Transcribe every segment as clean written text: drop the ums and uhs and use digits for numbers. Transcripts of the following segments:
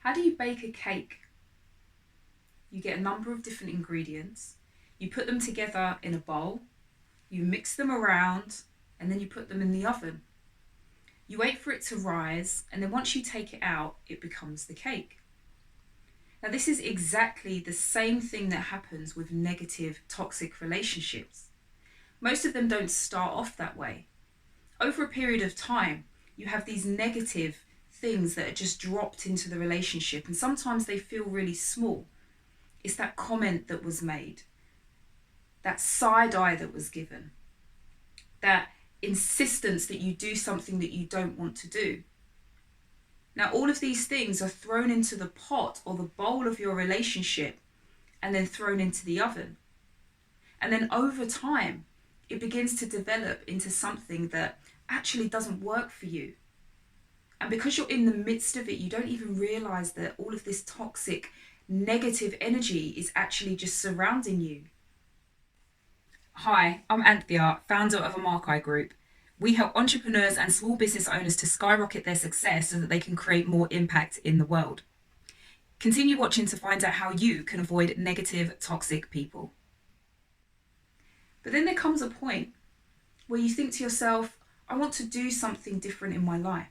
How do you bake a cake? You get a number of different ingredients, you put them together in a bowl, you mix them around, and then you put them in the oven. You wait for it to rise, and then once you take it out, it becomes the cake. Now, this is exactly the same thing that happens with negative, toxic relationships. Most of them don't start off that way. Over a period of time, you have these negative things that are just dropped into the relationship, and sometimes they feel really small. It's that comment that was made, that side eye that was given, that insistence that you do something that you don't want to do. Now, all of these things are thrown into the pot or the bowl of your relationship and then thrown into the oven. And then over time, it begins to develop into something that actually doesn't work for you. And because you're in the midst of it, you don't even realize that all of this toxic, negative energy is actually just surrounding you. Hi, I'm Anthea, founder of Amarkai Group. We help entrepreneurs and small business owners to skyrocket their success so that they can create more impact in the world. Continue watching to find out how you can avoid negative, toxic people. But then there comes a point where you think to yourself, I want to do something different in my life.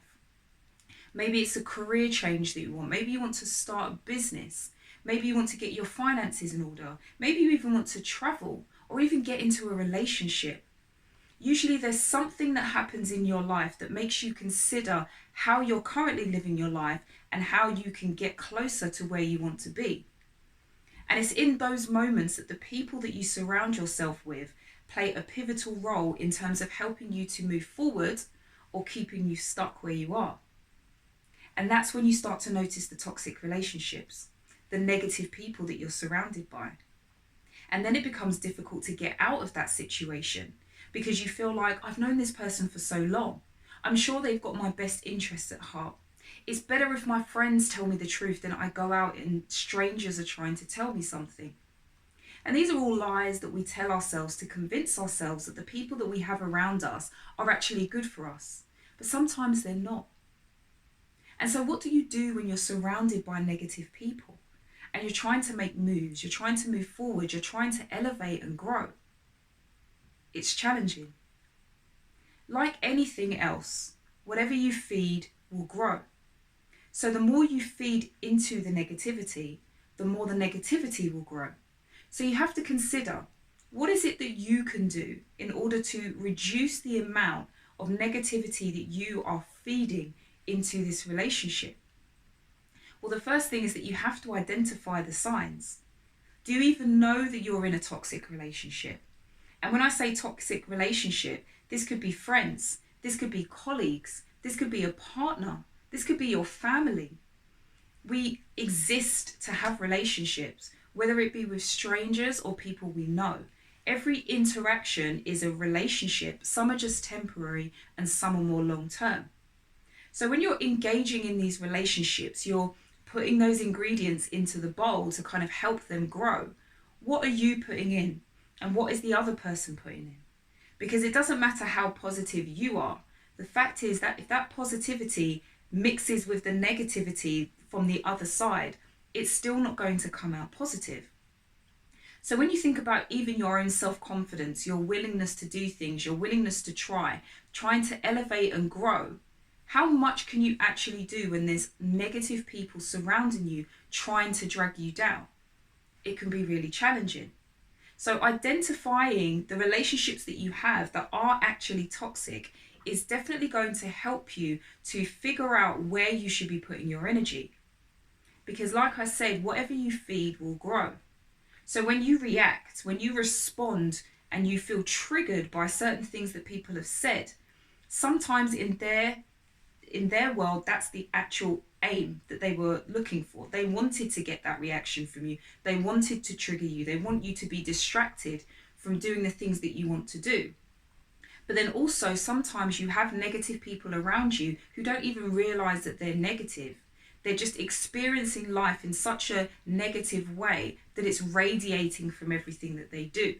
Maybe it's a career change that you want. Maybe you want to start a business. Maybe you want to get your finances in order. Maybe you even want to travel or even get into a relationship. Usually there's something that happens in your life that makes you consider how you're currently living your life and how you can get closer to where you want to be. And it's in those moments that the people that you surround yourself with play a pivotal role in terms of helping you to move forward or keeping you stuck where you are. And that's when you start to notice the toxic relationships, the negative people that you're surrounded by. And then it becomes difficult to get out of that situation because you feel like, I've known this person for so long. I'm sure they've got my best interests at heart. It's better if my friends tell me the truth than I go out and strangers are trying to tell me something. And these are all lies that we tell ourselves to convince ourselves that the people that we have around us are actually good for us. But sometimes they're not. And so what do you do when you're surrounded by negative people and you're trying to make moves, you're trying to move forward, you're trying to elevate and grow? It's challenging. Like anything else, whatever you feed will grow. So the more you feed into the negativity, the more the negativity will grow. So you have to consider, what is it that you can do in order to reduce the amount of negativity that you are feeding into this relationship? Well, the first thing is that you have to identify the signs. Do you even know that you're in a toxic relationship? And when I say toxic relationship, this could be friends, this could be colleagues, this could be a partner, this could be your family. We exist to have relationships, whether it be with strangers or people we know. Every interaction is a relationship. Some are just temporary and some are more long term. So when you're engaging in these relationships, you're putting those ingredients into the bowl to kind of help them grow. What are you putting in? And what is the other person putting in? Because it doesn't matter how positive you are. The fact is that if that positivity mixes with the negativity from the other side, it's still not going to come out positive. So when you think about even your own self-confidence, your willingness to do things, your willingness to trying to elevate and grow, how much can you actually do when there's negative people surrounding you trying to drag you down? It can be really challenging. So identifying the relationships that you have that are actually toxic is definitely going to help you to figure out where you should be putting your energy. Because like I said, whatever you feed will grow. So when you react, when you respond and you feel triggered by certain things that people have said, sometimes in their world, that's the actual aim that they were looking for. They wanted to get that reaction from you. They wanted to trigger you. They want you to be distracted from doing the things that you want to do. But then also sometimes you have negative people around you who don't even realize that they're negative. They're just experiencing life in such a negative way that it's radiating from everything that they do.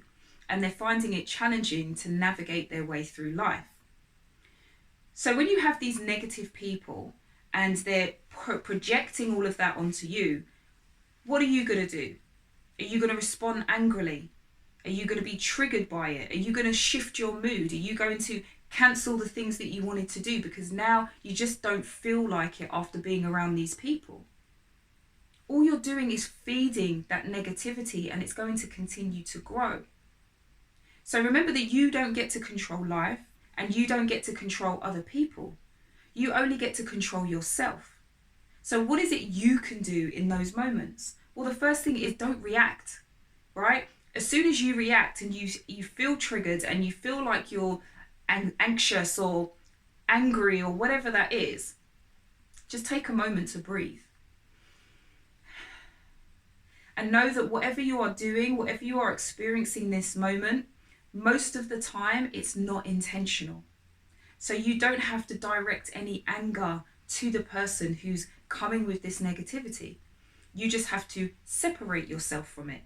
And they're finding it challenging to navigate their way through life. So when you have these negative people and they're projecting all of that onto you, what are you going to do? Are you going to respond angrily? Are you going to be triggered by it? Are you going to shift your mood? Are you going to cancel the things that you wanted to do because now you just don't feel like it after being around these people? All you're doing is feeding that negativity, and it's going to continue to grow. So remember that you don't get to control life, and you don't get to control other people. You only get to control yourself. So what is it you can do in those moments? Well, the first thing is don't react, right? As soon as you react and you feel triggered and you feel like you're anxious or angry or whatever that is, just take a moment to breathe. And know that whatever you are doing, whatever you are experiencing this moment, most of the time it's not intentional. So you don't have to direct any anger to the person who's coming with this negativity. You just have to separate yourself from it.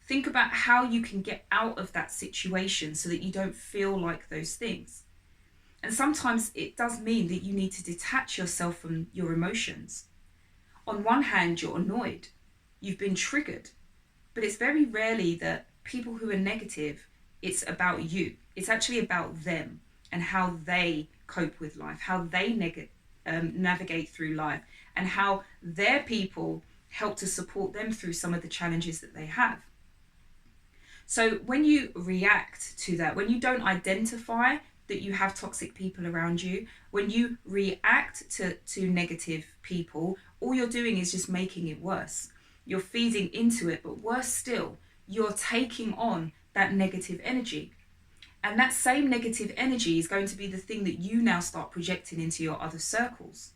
Think about how you can get out of that situation so that you don't feel like those things. And sometimes it does mean that you need to detach yourself from your emotions. On one hand, you're annoyed. You've been triggered. But it's very rarely that people who are negative, it's about you. It's actually about them and how they cope with life, how they navigate through life, and how their people help to support them through some of the challenges that they have. So when you react to that, when you don't identify that you have toxic people around you, when you react to negative people, all you're doing is just making it worse. You're feeding into it, but worse still, you're taking on that negative energy. And that same negative energy is going to be the thing that you now start projecting into your other circles.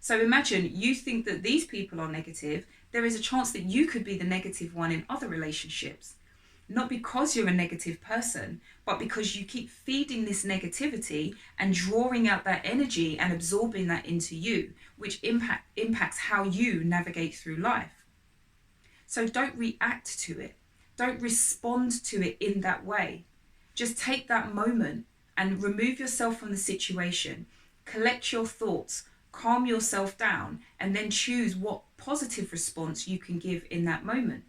So imagine you think that these people are negative, there is a chance that you could be the negative one in other relationships. Not because you're a negative person, but because you keep feeding this negativity and drawing out that energy and absorbing that into you, which impacts how you navigate through life. So don't react to it. Don't respond to it in that way. Just take that moment and remove yourself from the situation, collect your thoughts, calm yourself down, and then choose what positive response you can give in that moment.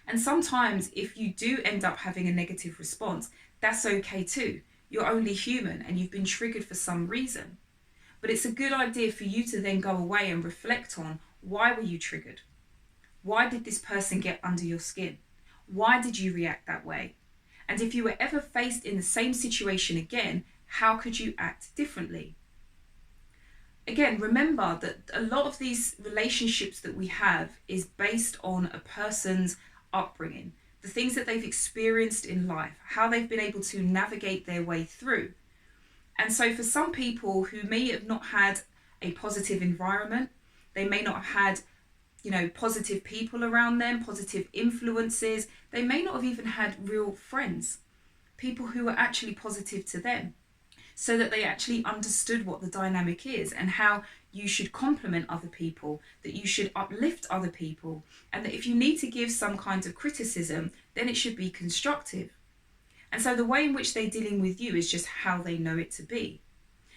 And sometimes if you do end up having a negative response, that's okay too. You're only human and you've been triggered for some reason. But it's a good idea for you to then go away and reflect on, why were you triggered? Why did this person get under your skin? Why did you react that way? And if you were ever faced in the same situation again, how could you act differently? Again, remember that a lot of these relationships that we have is based on a person's upbringing, the things that they've experienced in life, how they've been able to navigate their way through. And so for some people who may have not had a positive environment, they may not have had positive people around them, positive influences. They may not have even had real friends, people who were actually positive to them, so that they actually understood what the dynamic is and how you should compliment other people, that you should uplift other people, and that if you need to give some kind of criticism, then it should be constructive. And so the way in which they're dealing with you is just how they know it to be.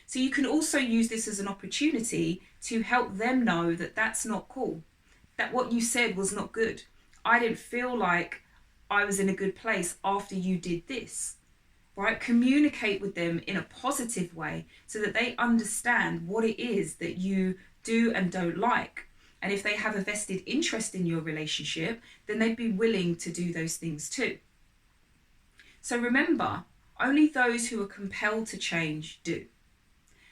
So you can also use this as an opportunity to help them know that that's not cool, that what you said was not good. I didn't feel like I was in a good place after you did this, right? Communicate with them in a positive way so that they understand what it is that you do and don't like. And if they have a vested interest in your relationship, then they'd be willing to do those things too. So remember, only those who are compelled to change do.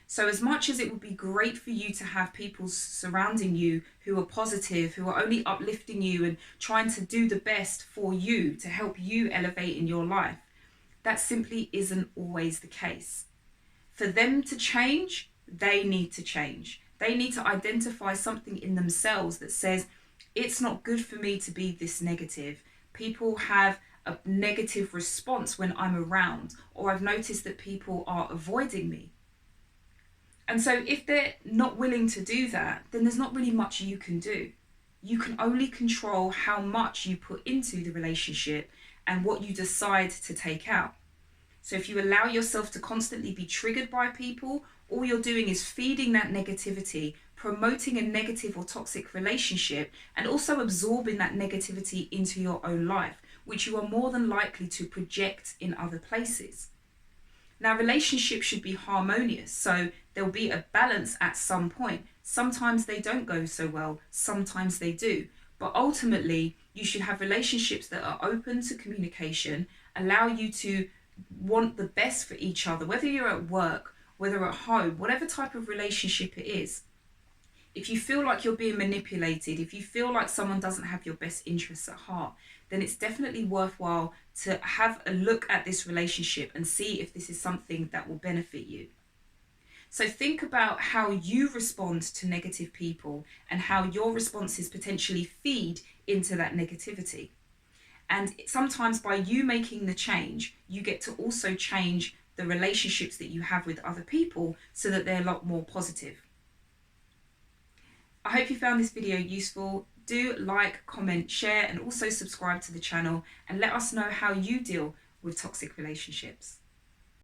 So as much as it would be great for you to have people surrounding you who are positive, who are only uplifting you and trying to do the best for you to help you elevate in your life, that simply isn't always the case. For them to change, they need to change. They need to identify something in themselves that says, it's not good for me to be this negative. People have a negative response when I'm around, or I've noticed that people are avoiding me. And so if they're not willing to do that, then there's not really much you can do. You can only control how much you put into the relationship and what you decide to take out. So if you allow yourself to constantly be triggered by people, all you're doing is feeding that negativity, promoting a negative or toxic relationship and also absorbing that negativity into your own life, which you are more than likely to project in other places. Now, relationships should be harmonious, so there'll be a balance at some point. Sometimes they don't go so well, sometimes they do. But ultimately, you should have relationships that are open to communication, allow you to want the best for each other, whether you're at work, whether at home, whatever type of relationship it is. If you feel like you're being manipulated, if you feel like someone doesn't have your best interests at heart, then it's definitely worthwhile to have a look at this relationship and see if this is something that will benefit you. So think about how you respond to negative people and how your responses potentially feed into that negativity. And sometimes by you making the change, you get to also change the relationships that you have with other people so that they're a lot more positive. I hope you found this video useful. Do like, comment, share, and also subscribe to the channel and let us know how you deal with toxic relationships.